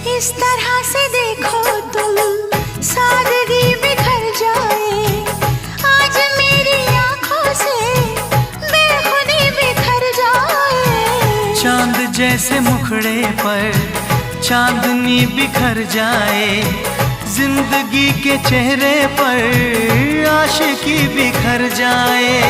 इस तरह से देखो तुम, सादगी बिखर जाए। आज मेरी आंखों से बेखुदी बिखर जाए। चांद जैसे मुखड़े पर चांदनी बिखर जाए। जिंदगी के चेहरे पर आशिकी बिखर जाए।